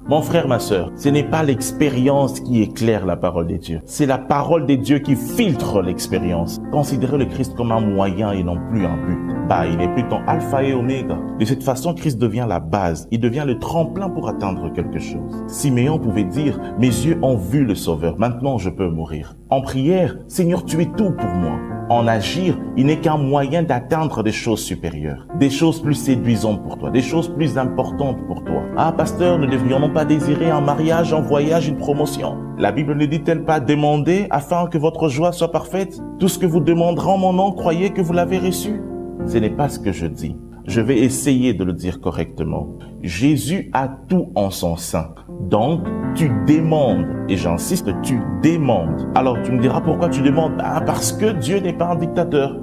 Mon frère, ma sœur, ce n'est pas l'expérience qui éclaire la parole de Dieu. C'est la parole de Dieu qui filtre l'expérience. Considérez le Christ comme un moyen et non plus un but. Il est plus ton alpha et oméga. De cette façon, Christ devient la base. Il devient le tremplin pour atteindre quelque chose. Siméon pouvait dire, mes yeux ont vu le Sauveur, maintenant je peux mourir. En prière, Seigneur, tu es tout pour moi. En agir, il n'est qu'un moyen d'atteindre des choses supérieures, des choses plus séduisantes pour toi, des choses plus importantes pour toi. Pasteur, ne devrions-nous pas désirer un mariage, un voyage, une promotion? La Bible ne dit-elle pas demandez afin que votre joie soit parfaite? Tout ce que vous demanderez en mon nom, croyez que vous l'avez reçu? Ce n'est pas ce que je dis. Je vais essayer de le dire correctement. Jésus a tout en son sein. Donc, tu demandes, et j'insiste, tu demandes. Alors, tu me diras pourquoi tu demandes? Parce que Dieu n'est pas un dictateur.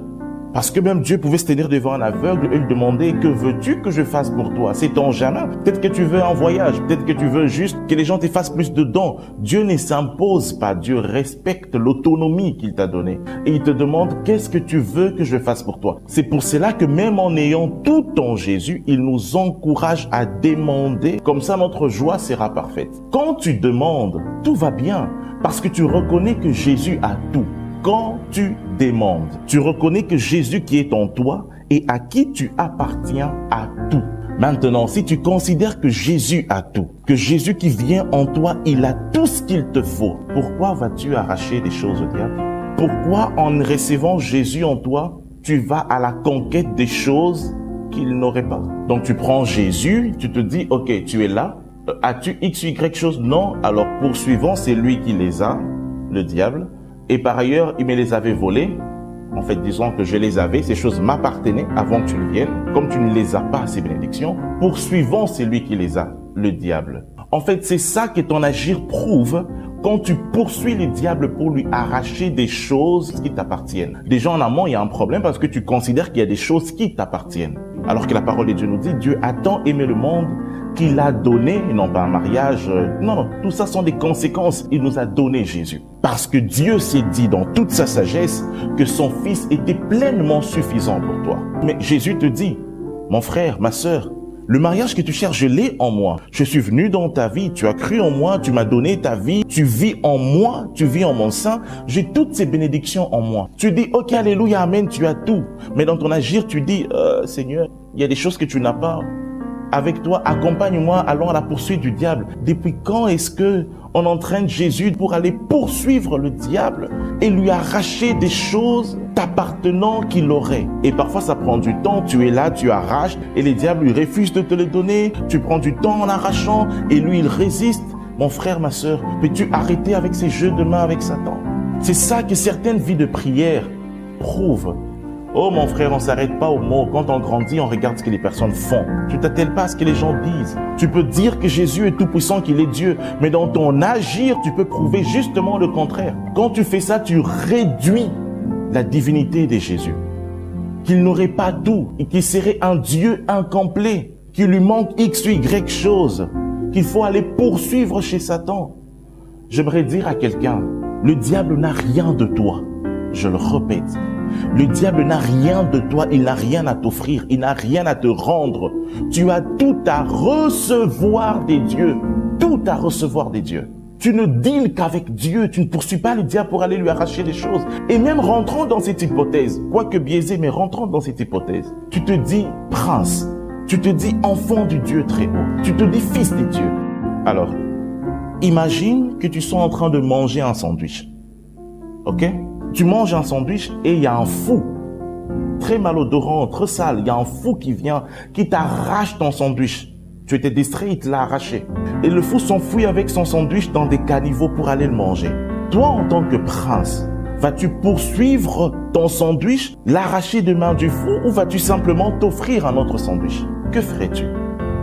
Parce que même Dieu pouvait se tenir devant un aveugle et lui demander, que veux-tu que je fasse pour toi? C'est ton jamais. Peut-être que tu veux un voyage, peut-être que tu veux juste que les gens te fassent plus de dons. Dieu ne s'impose pas, Dieu respecte l'autonomie qu'il t'a donnée. Et il te demande, qu'est-ce que tu veux que je fasse pour toi? C'est pour cela que même en ayant tout en Jésus, il nous encourage à demander, comme ça notre joie sera parfaite. Quand tu demandes, tout va bien, parce que tu reconnais que Jésus a tout. Quand tu demandes, tu reconnais que Jésus qui est en toi et à qui tu appartiens a tout. Maintenant, si tu considères que Jésus a tout, que Jésus qui vient en toi, il a tout ce qu'il te faut, pourquoi vas-tu arracher des choses au diable? Pourquoi en recevant Jésus en toi, tu vas à la conquête des choses qu'il n'aurait pas? Donc tu prends Jésus, tu te dis, ok, tu es là, as-tu X, Y chose? Non, alors poursuivons, c'est lui qui les a, le diable. Et par ailleurs, il me les avait volés. En fait, disons que je les avais, ces choses m'appartenaient avant que tu ne viennes. Comme tu ne les as pas, ces bénédictions, poursuivons celui qui les a, le diable. En fait, c'est ça que ton agir prouve quand tu poursuis le diable pour lui arracher des choses qui t'appartiennent. Déjà en amont, il y a un problème parce que tu considères qu'il y a des choses qui t'appartiennent. Alors que la parole de Dieu nous dit, Dieu a tant aimé le monde qu'il a donné, non pas un mariage, non, tout ça sont des conséquences. Il nous a donné Jésus. Parce que Dieu s'est dit dans toute sa sagesse que son Fils était pleinement suffisant pour toi. Mais Jésus te dit, mon frère, ma sœur, le mariage que tu cherches, je l'ai en moi. Je suis venu dans ta vie, tu as cru en moi, tu m'as donné ta vie, tu vis en moi, tu vis en mon sein. J'ai toutes ces bénédictions en moi. Tu dis, ok, alléluia, amen, tu as tout. Mais dans ton agir, tu dis, Seigneur, il y a des choses que tu n'as pas. Avec toi, accompagne-moi, allons à la poursuite du diable. Depuis quand est-ce que on entraîne Jésus pour aller poursuivre le diable et lui arracher des choses t'appartenant qu'il aurait? Et parfois, ça prend du temps. Tu es là, tu arraches et les diables lui refusent de te le donner. Tu prends du temps en arrachant et lui, il résiste. Mon frère, ma sœur, peux-tu arrêter avec ces jeux de main avec Satan? C'est ça que certaines vies de prière prouvent. Oh mon frère, on ne s'arrête pas aux mots. Quand on grandit, on regarde ce que les personnes font. Tu t'attelles pas à ce que les gens disent. Tu peux dire que Jésus est tout puissant, qu'il est Dieu. Mais dans ton agir, tu peux prouver justement le contraire. Quand tu fais ça, tu réduis la divinité de Jésus. Qu'il n'aurait pas tout et qu'il serait un Dieu incomplet. Qu'il lui manque X ou Y chose. Qu'il faut aller poursuivre chez Satan. J'aimerais dire à quelqu'un, le diable n'a rien de toi. Je le répète. Le diable n'a rien de toi, il n'a rien à t'offrir, il n'a rien à te rendre. Tu as tout à recevoir des dieux, tout à recevoir des dieux. Tu ne deals qu'avec Dieu, tu ne poursuis pas le diable pour aller lui arracher des choses. Et même rentrons dans cette hypothèse, quoique biaisée, mais rentrons dans cette hypothèse. Tu te dis prince, tu te dis enfant du Dieu très haut, tu te dis fils de Dieu. Alors, imagine que tu sois en train de manger un sandwich, ok? Tu manges un sandwich et il y a un fou, très malodorant, très sale. Il y a un fou qui vient, qui t'arrache ton sandwich. Tu étais distrait, il te l'a arraché. Et le fou s'enfuit avec son sandwich dans des caniveaux pour aller le manger. Toi, en tant que prince, vas-tu poursuivre ton sandwich, l'arracher de main du fou ou vas-tu simplement t'offrir un autre sandwich? Que ferais-tu?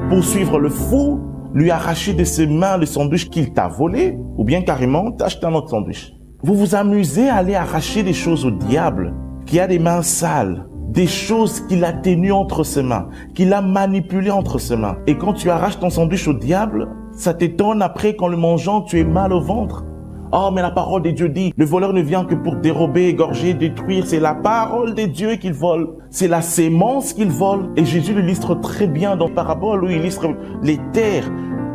Poursuivre le fou, lui arracher de ses mains le sandwich qu'il t'a volé ou bien carrément t'acheter un autre sandwich? Vous vous amusez à aller arracher des choses au diable qui a des mains sales, des choses qu'il a tenues entre ses mains, qu'il a manipulées entre ses mains. Et quand tu arraches ton sandwich au diable, ça t'étonne après qu'en le mangeant, tu aies mal au ventre. Oh, mais la parole de Dieu dit, le voleur ne vient que pour dérober, égorger, détruire. C'est la parole de Dieu qu'il vole. C'est la sémence qu'il vole. Et Jésus l'illustre très bien dans la parabole où il illustre les terres.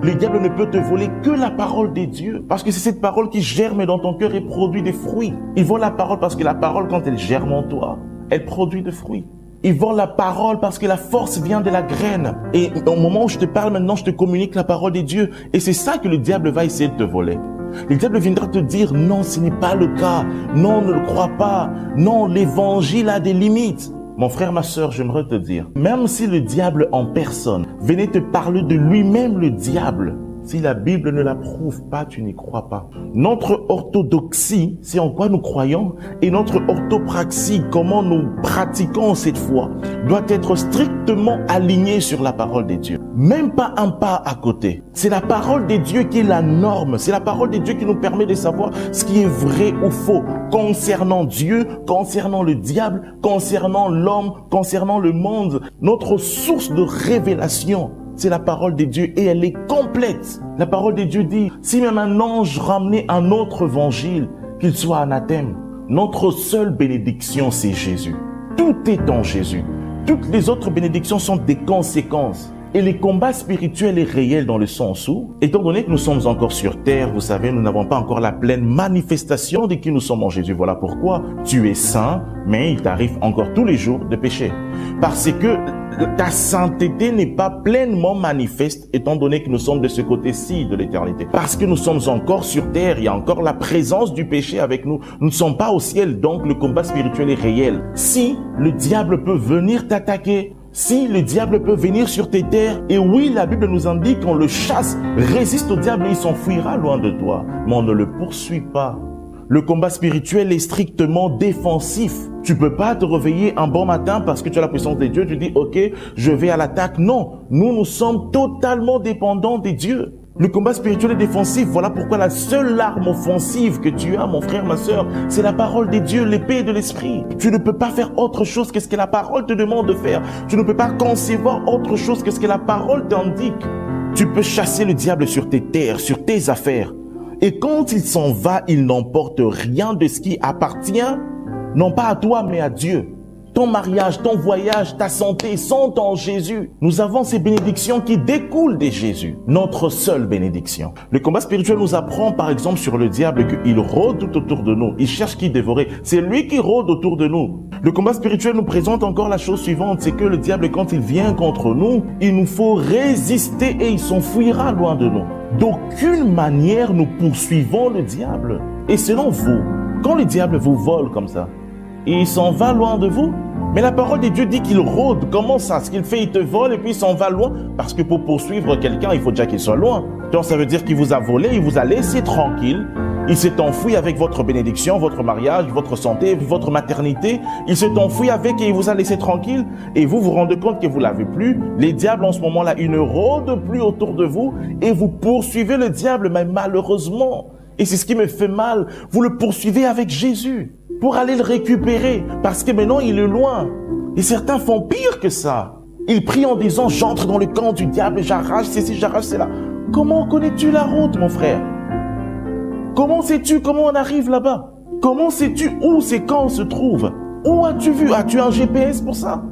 Le diable ne peut te voler que la parole de Dieu. Parce que c'est cette parole qui germe dans ton cœur et produit des fruits. Il vole la parole parce que la parole, quand elle germe en toi, elle produit des fruits. Il vole la parole parce que la force vient de la graine. Et au moment où je te parle maintenant, je te communique la parole de Dieu. Et c'est ça que le diable va essayer de te voler. Le diable viendra te dire, non, ce n'est pas le cas. Non, ne le crois pas. Non, l'évangile a des limites. Mon frère, ma sœur, j'aimerais te dire, même si le diable en personne venait te parler de lui-même, le diable, si la Bible ne l'approuve pas, tu n'y crois pas. Notre orthodoxie, c'est en quoi nous croyons, et notre orthopraxie, comment nous pratiquons cette foi, doit être strictement alignée sur la parole de Dieu. Même pas un pas à côté. C'est la parole de Dieu qui est la norme. C'est la parole de Dieu qui nous permet de savoir ce qui est vrai ou faux concernant Dieu, concernant le diable, concernant l'homme, concernant le monde. Notre source de révélation, c'est la parole de Dieu et elle est complète. La parole de Dieu dit, si même un ange ramenait un autre évangile, qu'il soit anathème, notre seule bénédiction, c'est Jésus. Tout est en Jésus. Toutes les autres bénédictions sont des conséquences. Et les combats spirituels est réel dans le sens où, étant donné que nous sommes encore sur terre, vous savez, nous n'avons pas encore la pleine manifestation de qui nous sommes en Jésus. Voilà pourquoi tu es saint, mais il t'arrive encore tous les jours de pécher. Parce que ta sainteté n'est pas pleinement manifeste, étant donné que nous sommes de ce côté-ci de l'éternité. Parce que nous sommes encore sur terre, il y a encore la présence du péché avec nous. Nous ne sommes pas au ciel, donc le combat spirituel est réel. Si le diable peut venir t'attaquer, si le diable peut venir sur tes terres, et oui, la Bible nous indique qu'on le chasse, résiste au diable et il s'enfuira loin de toi. Mais on ne le poursuit pas. Le combat spirituel est strictement défensif. Tu peux pas te réveiller un bon matin parce que tu as la puissance de Dieu, tu dis, ok, je vais à l'attaque. Non, nous sommes totalement dépendants des dieux. Le combat spirituel est défensif. Voilà pourquoi la seule arme offensive que tu as, mon frère, ma sœur, c'est la parole des dieux, l'épée de l'esprit. Tu ne peux pas faire autre chose que ce que la parole te demande de faire. Tu ne peux pas concevoir autre chose que ce que la parole t'indique. Tu peux chasser le diable sur tes terres, sur tes affaires. Et quand il s'en va, il n'emporte rien de ce qui appartient, non pas à toi, mais à Dieu. Ton mariage, ton voyage, ta santé sont en Jésus. Nous avons ces bénédictions qui découlent de Jésus. Notre seule bénédiction. Le combat spirituel nous apprend par exemple sur le diable qu'il rôde tout autour de nous. Il cherche qui dévorer. C'est lui qui rôde autour de nous. Le combat spirituel nous présente encore la chose suivante. C'est que le diable, quand il vient contre nous, il nous faut résister et il s'enfuira loin de nous. D'aucune manière nous poursuivons le diable. Et selon vous, quand le diable vous vole comme ça, il s'en va loin de vous? Mais la parole de Dieu dit qu'il rôde. Comment ça? Ce qu'il fait, il te vole et puis il s'en va loin. Parce que pour poursuivre quelqu'un, il faut déjà qu'il soit loin. Donc ça veut dire qu'il vous a volé, il vous a laissé tranquille. Il s'est enfoui avec votre bénédiction, votre mariage, votre santé, votre maternité. Il s'est enfoui avec et il vous a laissé tranquille. Et vous vous rendez compte que vous l'avez plus. Les diables en ce moment-là, ils ne rôdent plus autour de vous. Et vous poursuivez le diable, mais malheureusement. Et c'est ce qui me fait mal. Vous le poursuivez avec Jésus pour aller le récupérer, parce que maintenant il est loin. Et certains font pire que ça. Ils prient en disant, j'entre dans le camp du diable, j'arrache ceci, j'arrache cela. Comment connais-tu la route, mon frère? Comment sais-tu comment on arrive là-bas? Comment sais-tu où ces camps se trouvent? Où as-tu vu? As-tu un GPS pour ça?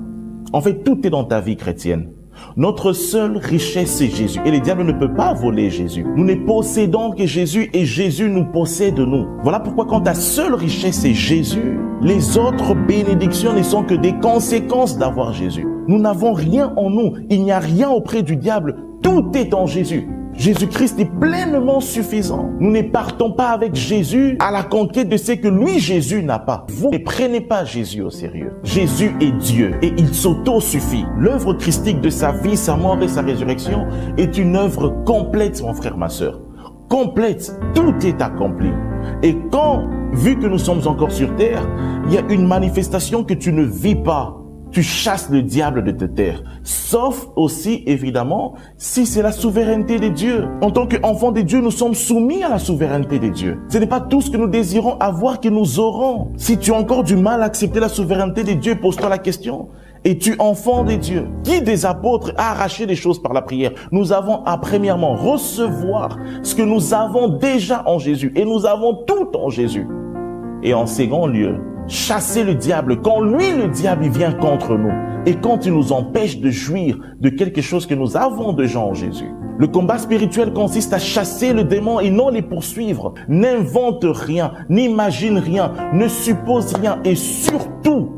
En fait, tout est dans ta vie chrétienne. Notre seule richesse, c'est Jésus. Et le diable ne peut pas voler Jésus. Nous ne possédons que Jésus et Jésus nous possède nous. Voilà pourquoi quand ta seule richesse, c'est Jésus, les autres bénédictions ne sont que des conséquences d'avoir Jésus. Nous n'avons rien en nous. Il n'y a rien auprès du diable. Tout est en Jésus. Jésus-Christ est pleinement suffisant. Nous ne partons pas avec Jésus à la conquête de ce que lui, Jésus, n'a pas. Vous ne prenez pas Jésus au sérieux. Jésus est Dieu et il s'auto-suffit. L'œuvre christique de sa vie, sa mort et sa résurrection est une œuvre complète, mon frère, ma sœur. Complète. Tout est accompli. Et quand, vu que nous sommes encore sur terre, il y a une manifestation que tu ne vis pas, tu chasses le diable de tes terres. Sauf aussi, évidemment, si c'est la souveraineté de Dieu. En tant qu'enfants de Dieu, nous sommes soumis à la souveraineté de Dieu. Ce n'est pas tout ce que nous désirons avoir que nous aurons. Si tu as encore du mal à accepter la souveraineté de Dieu, pose-toi la question. Es-tu enfant de Dieu? Qui des apôtres a arraché des choses par la prière? Nous avons à premièrement recevoir ce que nous avons déjà en Jésus. Et nous avons tout en Jésus. Et en second lieu, chasser le diable quand lui, le diable, il vient contre nous et quand il nous empêche de jouir de quelque chose que nous avons déjà en Jésus. Le combat spirituel consiste à chasser le démon et non les poursuivre. N'invente rien, n'imagine rien, ne suppose rien et surtout,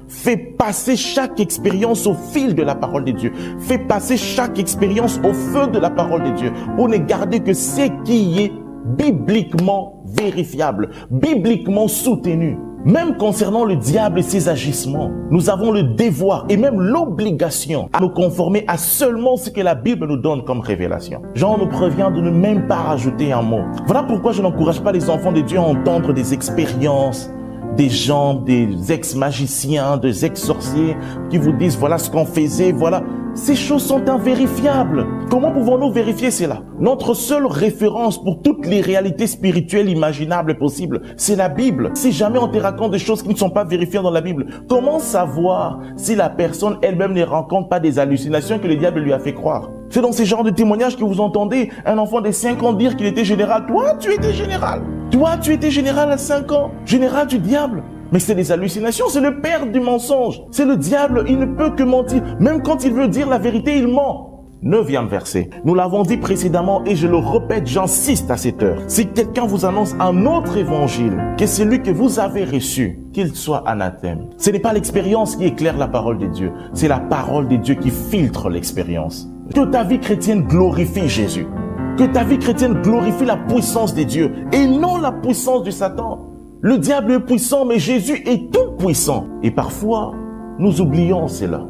fais passer chaque expérience au fil de la parole de Dieu. Fais passer chaque expérience au feu de la parole de Dieu pour ne garder que ce qui est bibliquement vérifiable, bibliquement soutenu. Même concernant le diable et ses agissements, nous avons le devoir et même l'obligation à nous conformer à seulement ce que la Bible nous donne comme révélation. Jean nous prévient de ne même pas rajouter un mot. Voilà pourquoi je n'encourage pas les enfants de Dieu à entendre des expériences, des gens, des ex-magiciens, des ex-sorciers qui vous disent voilà ce qu'on faisait, voilà. Ces choses sont invérifiables. Comment pouvons-nous vérifier cela? Notre seule référence pour toutes les réalités spirituelles imaginables et possibles, c'est la Bible. Si jamais on te raconte des choses qui ne sont pas vérifiées dans la Bible, comment savoir si la personne elle-même ne rencontre pas des hallucinations que le diable lui a fait croire? C'est dans ces genres de témoignages que vous entendez un enfant de 5 ans dire qu'il était général. Toi, tu étais général. Toi, tu étais général à 5 ans. Général du diable. Mais c'est des hallucinations, c'est le père du mensonge. C'est le diable, il ne peut que mentir. Même quand il veut dire la vérité, il ment. 9e verset. Nous l'avons dit précédemment et je le répète, j'insiste à cette heure. Si quelqu'un vous annonce un autre évangile que celui que vous avez reçu, qu'il soit anathème. Ce n'est pas l'expérience qui éclaire la parole de Dieu, c'est la parole de Dieu qui filtre l'expérience. Que ta vie chrétienne glorifie Jésus. Que ta vie chrétienne glorifie la puissance de Dieu et non la puissance du Satan. Le diable est puissant, mais Jésus est tout puissant. Et parfois, nous oublions cela.